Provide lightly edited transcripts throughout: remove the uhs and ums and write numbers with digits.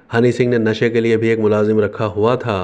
हनी सिंह ने नशे के लिए भी एक मुलाजिम रखा हुआ था।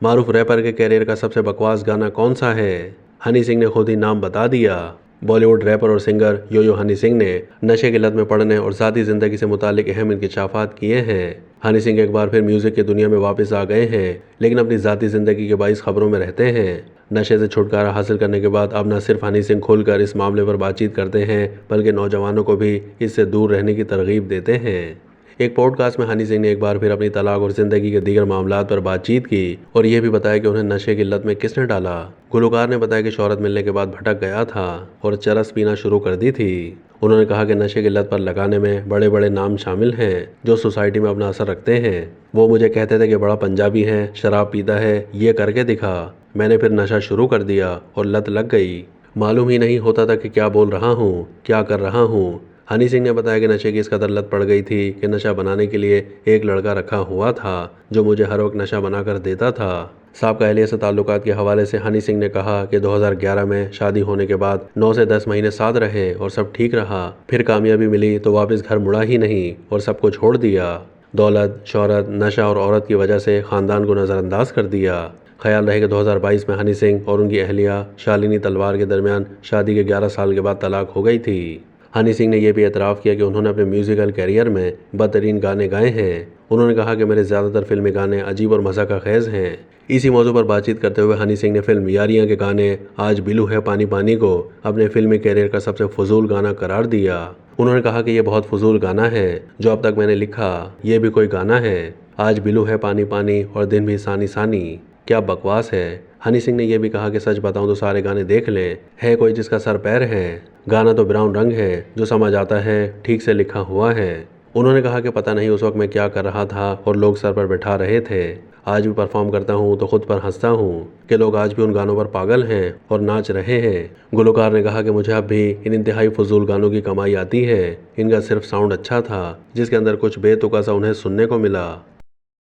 मारूफ रैपर के कैरियर का सबसे बकवास गाना कौन सा है? हनी सिंह ने खुद ही नाम बता दिया। बॉलीवुड रैपर और सिंगर यो हनी सिंह ने नशे की लत में पड़ने और ज़ाती ज़िंदगी से मुतालिक अहम इंकशाफात किए हैं। हनी सिंह एक बार फिर म्यूज़िक की दुनिया में वापस आ गए हैं, लेकिन अपनी ज़ाती ज़िंदगी के बाइस खबरों में रहते हैं। नशे से छुटकारा हासिल करने के बाद अब न सिर्फ हनी सिंह खुलकर इस मामले पर बातचीत करते हैं, बल्कि नौजवानों को भी इससे दूर रहने की तरगीब देते हैं। एक पॉडकास्ट में हनी सिंह ने एक बार फिर अपनी तलाक और जिंदगी के दीगर मामलात पर बातचीत की और यह भी बताया कि उन्हें नशे की लत में किसने डाला। गुलकार ने बताया कि शोहरत मिलने के बाद भटक गया था और चरस पीना शुरू कर दी थी। उन्होंने कहा कि नशे की लत पर लगाने में बड़े बड़े नाम शामिल हैं जो सोसाइटी में अपना असर रखते हैं। वो मुझे कहते थे कि बड़ा पंजाबी है, शराब पीता है, ये करके दिखा। मैंने फिर नशा शुरू कर दिया और लत लग गई। मालूम ही नहीं होता था कि क्या बोल रहा हूँ, क्या कर रहा हूँ। हनी सिंह ने बताया कि नशे की इस कदर लत पड़ गई थी कि नशा बनाने के लिए एक लड़का रखा हुआ था जो मुझे हर वक्त नशा बनाकर देता था। साहब अहलिया से ताल्लुकात के हवाले से हनी सिंह ने कहा कि 2011 में शादी होने के बाद 9 से 10 महीने साथ रहे और सब ठीक रहा। फिर कामयाबी मिली तो वापस घर मुड़ा ही नहीं और सबको छोड़ दिया। दौलत, शोहरत, नशा और औरत की वजह से ख़ानदान को नज़रअंदाज कर दिया। ख्याल रहे कि 2022 में हनी सिंह और उनकी अहलिया शालिनी तलवार के दरमियान शादी के 11 साल के बाद तलाक हो गई थी। हनी सिंह ने यह भी एतराफ़ किया कि उन्होंने अपने म्यूज़िकल कैरियर में बदतरीन गाने गाए हैं। उन्होंने कहा कि मेरे ज़्यादातर फिल्मी गाने अजीब और मज़ा का खेज़ हैं। इसी मौजू पर बातचीत करते हुए हनी सिंह ने फिल्म यारियां के गाने आज बिलू है पानी पानी को अपने फिल्मी कैरियर का सबसे फजूल गाना करार दिया। उन्होंने कहा कि यह बहुत फजूल गाना है जो अब तक मैंने लिखा, यह भी कोई गाना है? आज बिलू है पानी पानी और दिन भी सानी सानी, क्या बकवास है। हनी सिंह ने यह भी कहा कि सच बताऊं तो सारे गाने देख लें, है कोई जिसका सर पैर है? गाना तो ब्राउन रंग है, जो समझ आता है ठीक से लिखा हुआ है। उन्होंने कहा कि पता नहीं उस वक्त मैं क्या कर रहा था और लोग सर पर बैठा रहे थे। आज भी परफॉर्म करता हूँ तो खुद पर हंसता हूँ कि लोग आज भी उन गानों पर पागल हैं और नाच रहे हैं। गुलकार ने कहा कि मुझे अब भी इन इंतहाई फजूल गानों की कमाई आती है। इनका सिर्फ साउंड अच्छा था जिसके अंदर कुछ बेतुका सा उन्हें सुनने को मिला।